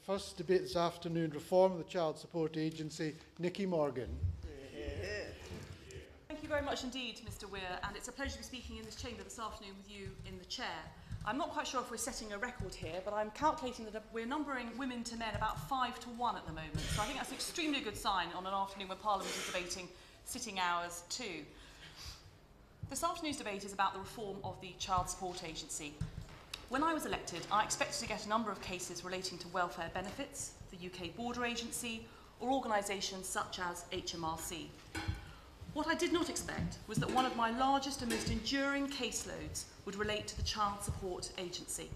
first debate this afternoon, Reform of the Child Support Agency, Nicky Morgan. Thank you very much indeed, Mr Weir, and it's a pleasure to be speaking in this chamber this afternoon with you in the chair. I'm not quite sure if we're setting a record here, but I'm calculating that we're numbering women to men about 5 to 1 at the moment, so I think that's an extremely good sign on an afternoon when Parliament is debating sitting hours too. This afternoon's debate is about the reform of the Child Support Agency. When I was elected, I expected to get a number of cases relating to welfare benefits, the UK Border Agency, or organisations such as HMRC. What I did not expect was that one of my largest and most enduring caseloads would relate to the Child Support Agency.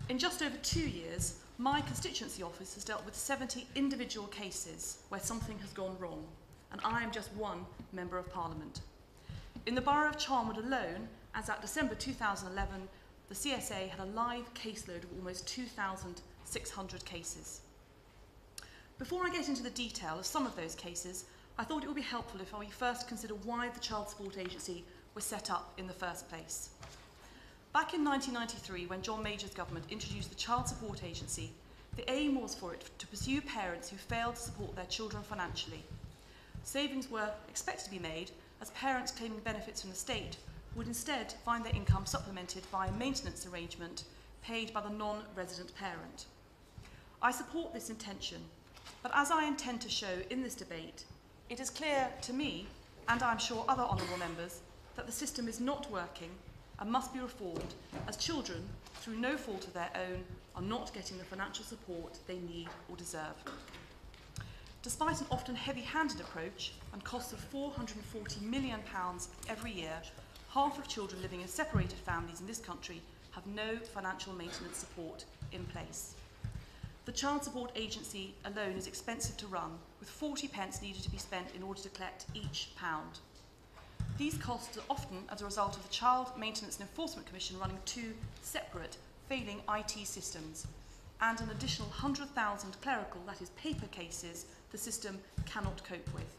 In just over 2 years, my constituency office has dealt with 70 individual cases where something has gone wrong, and I am just one Member of Parliament. In the borough of Charnwood alone, as at December 2011, the CSA had a live caseload of almost 2,600 cases. Before I get into the detail of some of those cases, I thought it would be helpful if we first consider why the Child Support Agency was set up in the first place. Back in 1993, when John Major's government introduced the Child Support Agency, the aim was for it to pursue parents who failed to support their children financially. Savings were expected to be made as parents claiming benefits from the state would instead find their income supplemented by a maintenance arrangement paid by the non-resident parent. I support this intention, but as I intend to show in this debate, it is clear to me, and I'm sure other honourable members, that the system is not working and must be reformed, as children, through no fault of their own, are not getting the financial support they need or deserve. Despite an often heavy-handed approach and costs of £440 million every year, half of children living in separated families in this country have no financial maintenance support in place. The Child Support Agency alone is expensive to run, with 40 pence needed to be spent in order to collect each pound. These costs are often as a result of the Child Maintenance and Enforcement Commission running 2 separate, failing IT systems, and an additional 100,000 clerical, that is paper cases, the system cannot cope with.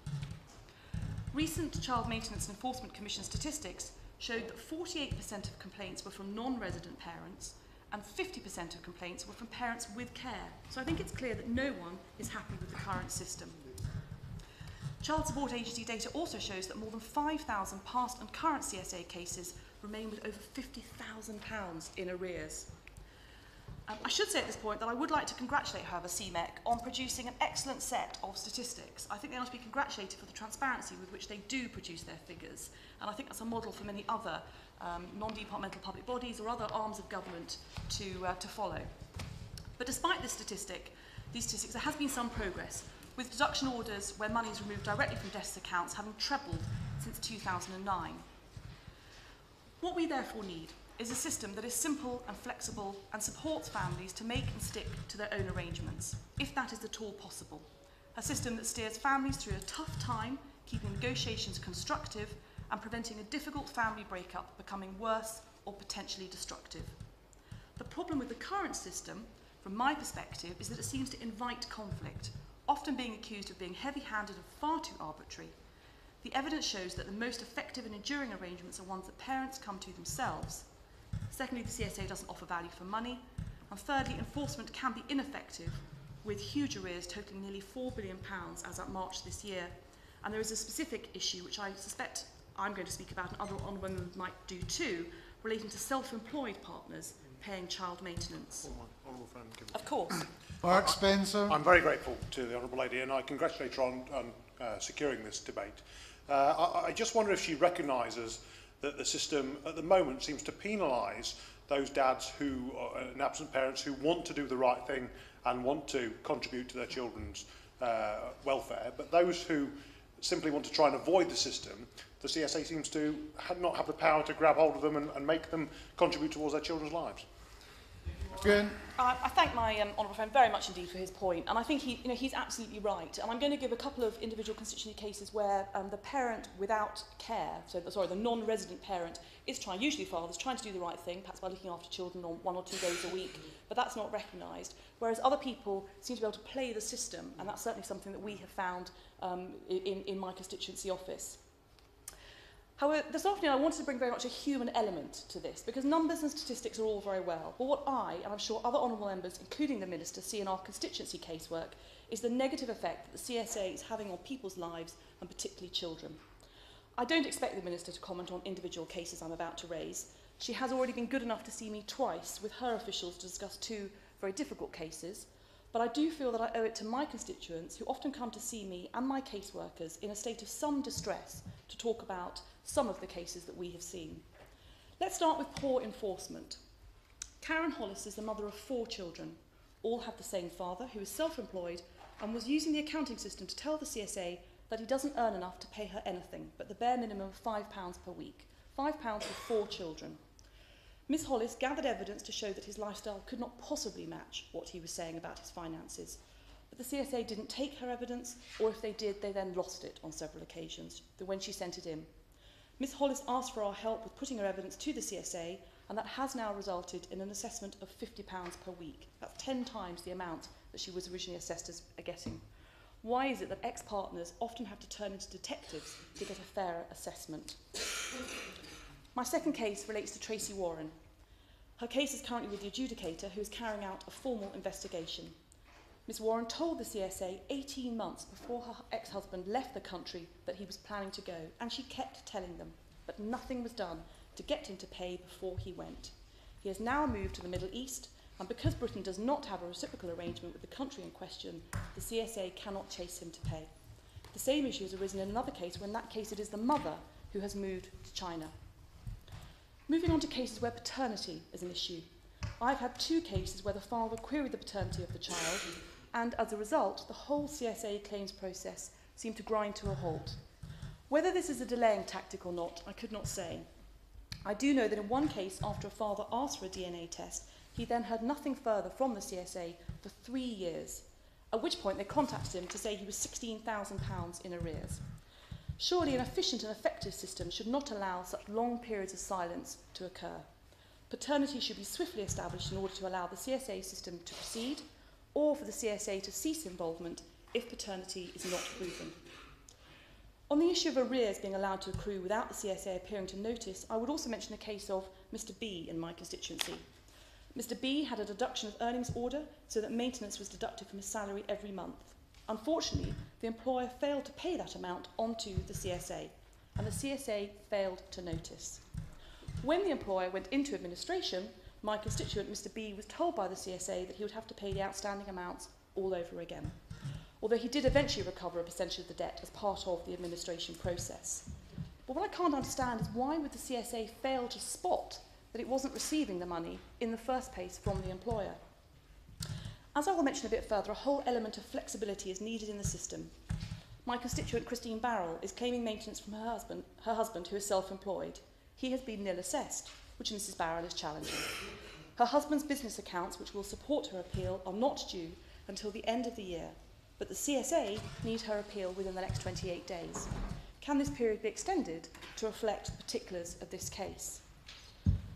Recent Child Maintenance and Enforcement Commission statistics showed that 48% of complaints were from non-resident parents and 50% of complaints were from parents with care. So I think it's clear that no one is happy with the current system. Child Support Agency data also shows that more than 5,000 past and current CSA cases remain with over £50,000 in arrears. I should say at this point that I would like to congratulate, however, CMEC on producing an excellent set of statistics. I think they must be congratulated for the transparency with which they do produce their figures, and I think that's a model for many other non-departmental public bodies or other arms of government to follow. But despite these statistics, there has been some progress, with deduction orders where money is removed directly from debtors' accounts having trebled since 2009. What we therefore need is a system that is simple and flexible and supports families to make and stick to their own arrangements, if that is at all possible. A system that steers families through a tough time, keeping negotiations constructive and preventing a difficult family breakup becoming worse or potentially destructive. The problem with the current system, from my perspective, is that it seems to invite conflict, often being accused of being heavy-handed and far too arbitrary. The evidence shows that the most effective and enduring arrangements are ones that parents come to themselves. Secondly, the CSA doesn't offer value for money. And thirdly, enforcement can be ineffective, with huge arrears totaling nearly £4 billion as at March this year. And there is a specific issue, which I suspect I'm going to speak about and other honourable members might do too, relating to self-employed partners paying child maintenance. Of course. Mark Spencer. I'm very grateful to the Honourable Lady, and I congratulate her on securing this debate. I just wonder if she recognises that the system at the moment seems to penalise those dads who, and absent parents, who want to do the right thing and want to contribute to their children's welfare, but those who simply want to try and avoid the system, the CSA seems to not have the power to grab hold of them and make them contribute towards their children's lives. I thank my honourable friend very much indeed for his point, and I think he's absolutely right. And I'm going to give a couple of individual constituency cases where the parent without care, the non-resident parent, is trying, usually fathers, trying to do the right thing, perhaps by looking after children on 1 or 2 days a week, but that's not recognised. Whereas other people seem to be able to play the system, and that's certainly something that we have found in my constituency office. However, this afternoon I wanted to bring very much a human element to this, because numbers and statistics are all very well, but what I, and I'm sure other honourable members, including the Minister, see in our constituency casework is the negative effect that the CSA is having on people's lives, and particularly children. I don't expect the Minister to comment on individual cases I'm about to raise. She has already been good enough to see me twice with her officials to discuss two very difficult cases, but I do feel that I owe it to my constituents, who often come to see me and my caseworkers in a state of some distress, to talk about some of the cases that we have seen. Let's start with poor enforcement. Karen Hollis is the mother of 4 children. All have the same father, who is self-employed and was using the accounting system to tell the CSA that he doesn't earn enough to pay her anything, but the bare minimum of £5 per week. £5 for 4 children. Miss Hollis gathered evidence to show that his lifestyle could not possibly match what he was saying about his finances. But the CSA didn't take her evidence, or if they did, they then lost it on several occasions, when she sent it in. Miss Hollis asked for our help with putting her evidence to the CSA, and that has now resulted in an assessment of £50 per week. That's 10 times the amount that she was originally assessed as getting. Why is it that ex-partners often have to turn into detectives to get a fairer assessment? My second case relates to Tracy Warren. Her case is currently with the adjudicator, who is carrying out a formal investigation. Miss Warren told the CSA 18 months before her ex-husband left the country that he was planning to go, and she kept telling them, but nothing was done to get him to pay before he went. He has now moved to the Middle East, and because Britain does not have a reciprocal arrangement with the country in question, the CSA cannot chase him to pay. The same issue has arisen in another case, where in that case it is the mother who has moved to China. Moving on to cases where paternity is an issue. I've had 2 cases where the father queried the paternity of the child, and as a result, the whole CSA claims process seemed to grind to a halt. Whether this is a delaying tactic or not, I could not say. I do know that in one case, after a father asked for a DNA test, he then heard nothing further from the CSA for 3 years, at which point they contacted him to say he was £16,000 in arrears. Surely an efficient and effective system should not allow such long periods of silence to occur. Paternity should be swiftly established in order to allow the CSA system to proceed, or for the CSA to cease involvement if paternity is not proven. On the issue of arrears being allowed to accrue without the CSA appearing to notice, I would also mention the case of Mr B in my constituency. Mr B had a deduction of earnings order so that maintenance was deducted from his salary every month. Unfortunately, the employer failed to pay that amount onto the CSA, and the CSA failed to notice. When the employer went into administration, my constituent, Mr B, was told by the CSA that he would have to pay the outstanding amounts all over again, although he did eventually recover a percentage of the debt as part of the administration process. But what I can't understand is why would the CSA fail to spot that it wasn't receiving the money in the first place from the employer? As I will mention a bit further, a whole element of flexibility is needed in the system. My constituent, Christine Barrell, is claiming maintenance from her husband who is self-employed. He has been nil assessed, which Mrs Barrell is challenging. Her husband's business accounts, which will support her appeal, are not due until the end of the year, but the CSA need her appeal within the next 28 days. Can this period be extended to reflect the particulars of this case?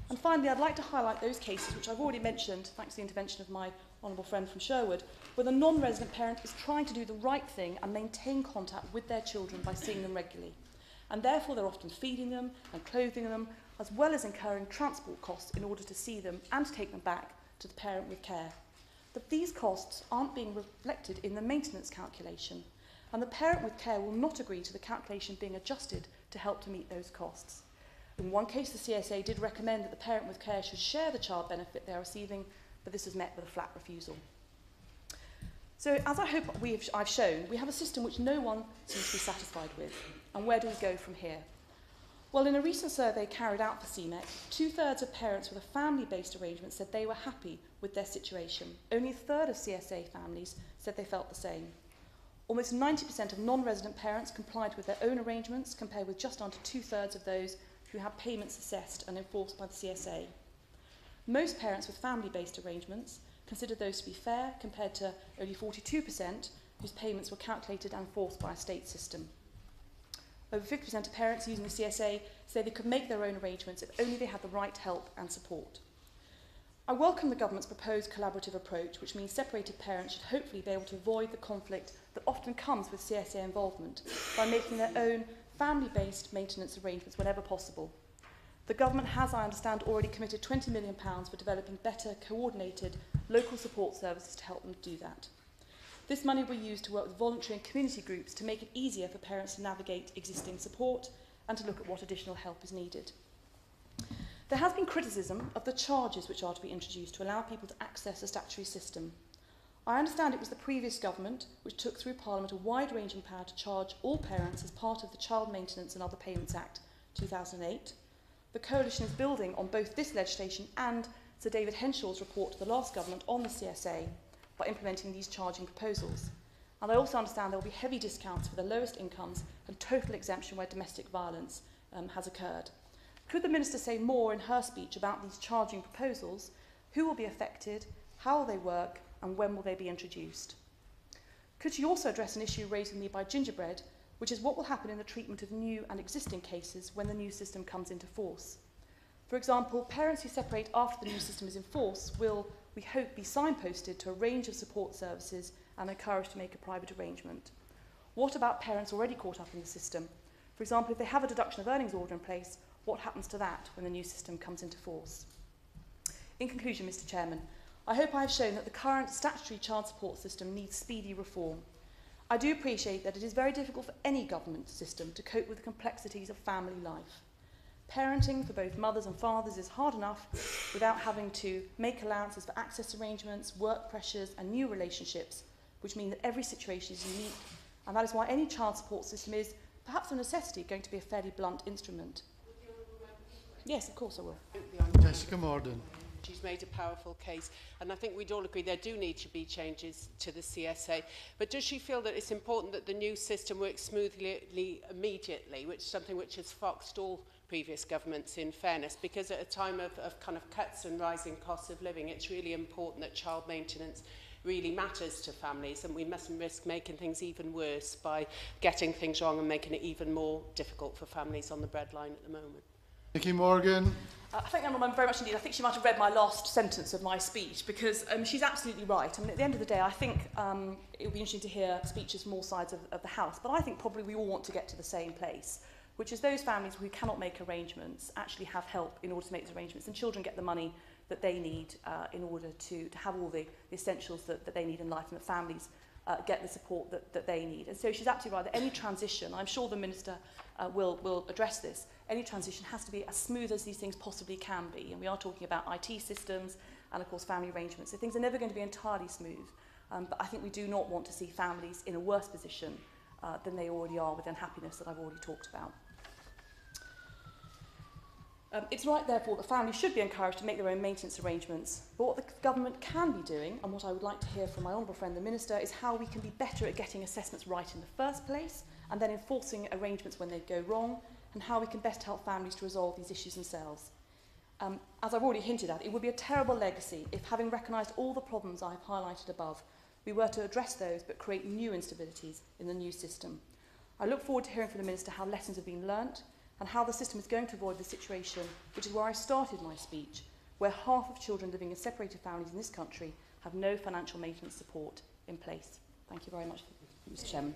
And finally, I'd like to highlight those cases which I've already mentioned, thanks to the intervention of my honourable friend from Sherwood, where the non-resident parent is trying to do the right thing and maintain contact with their children by seeing them regularly. And therefore they're often feeding them and clothing them, as well as incurring transport costs in order to see them and to take them back to the parent with care. But these costs aren't being reflected in the maintenance calculation, and the parent with care will not agree to the calculation being adjusted to help to meet those costs. In one case, the CSA did recommend that the parent with care should share the child benefit they are receiving, but this was met with a flat refusal. So, as I hope I've shown, we have a system which no one seems to be satisfied with. And where do we go from here? Well, in a recent survey carried out for CMEC, 2/3 of parents with a family-based arrangement said they were happy with their situation. Only a third of CSA families said they felt the same. Almost 90% of non-resident parents complied with their own arrangements, compared with just under 2/3 of those who had payments assessed and enforced by the CSA. Most parents with family-based arrangements considered those to be fair, compared to only 42% whose payments were calculated and enforced by a state system. Over 50% of parents using the CSA say they could make their own arrangements if only they had the right help and support. I welcome the government's proposed collaborative approach, which means separated parents should hopefully be able to avoid the conflict that often comes with CSA involvement by making their own family-based maintenance arrangements whenever possible. The government has, I understand, already committed £20 million for developing better coordinated local support services to help them do that. This money will be used to work with voluntary and community groups to make it easier for parents to navigate existing support and to look at what additional help is needed. There has been criticism of the charges which are to be introduced to allow people to access the statutory system. I understand it was the previous government which took through Parliament a wide-ranging power to charge all parents as part of the Child Maintenance and Other Payments Act 2008. The Coalition is building on both this legislation and Sir David Henshaw's report to the last government on the CSA by implementing these charging proposals. And I also understand there will be heavy discounts for the lowest incomes and total exemption where domestic violence has occurred. Could the Minister say more in her speech about these charging proposals? Who will be affected? How will they work? And when will they be introduced? Could she also address an issue raised with me by Gingerbread, which is what will happen in the treatment of new and existing cases when the new system comes into force? For example, parents who separate after the new system is in force will, we hope, be signposted to a range of support services and encouraged to make a private arrangement. What about parents already caught up in the system? For example, if they have a deduction of earnings order in place, what happens to that when the new system comes into force? In conclusion, Mr. Chairman, I hope I have shown that the current statutory child support system needs speedy reform. I do appreciate that it is very difficult for any government system to cope with the complexities of family life. Parenting for both mothers and fathers is hard enough without having to make allowances for access arrangements, work pressures and new relationships, which mean that every situation is unique, and that is why any child support system is, perhaps a necessity, going to be a fairly blunt instrument. Yes, of course I will. Jessica Morden. She's made a powerful case, and I think we'd all agree there do need to be changes to the CSA. But does she feel that it's important that the new system works smoothly immediately, which is something which has foxed all previous governments, in fairness, because at a time of kind of cuts and rising costs of living, it's really important that child maintenance really matters to families, and we mustn't risk making things even worse by getting things wrong and making it even more difficult for families on the breadline at the moment. Nicky Morgan. I thank that woman very much indeed. I think she might have read my last sentence of my speech, because she's absolutely right. I mean, at the end of the day, I think it would be interesting to hear speeches from all sides of the House, but I think probably we all want to get to the same place, which is those families who cannot make arrangements actually have help in order to make those arrangements, and children get the money that they need in order to have all the essentials that they need in life, and that families get the support that they need. And so she's absolutely right that any transition, I'm sure the Minister will address this, any transition has to be as smooth as these things possibly can be. And we are talking about IT systems and, of course, family arrangements. So things are never going to be entirely smooth. But I think we do not want to see families in a worse position than they already are with the unhappiness that I've already talked about. It's right, therefore, that families should be encouraged to make their own maintenance arrangements. But what the government can be doing, and what I would like to hear from my honourable friend the Minister, is how we can be better at getting assessments right in the first place, and then enforcing arrangements when they go wrong, and how we can best help families to resolve these issues themselves. As I've already hinted at, it would be a terrible legacy if, having recognised all the problems I've highlighted above, we were to address those but create new instabilities in the new system. I look forward to hearing from the Minister how lessons have been learnt, and how the system is going to avoid the situation, which is where I started my speech, where half of children living in separated families in this country have no financial maintenance support in place. Thank you very much, Mr. Chairman.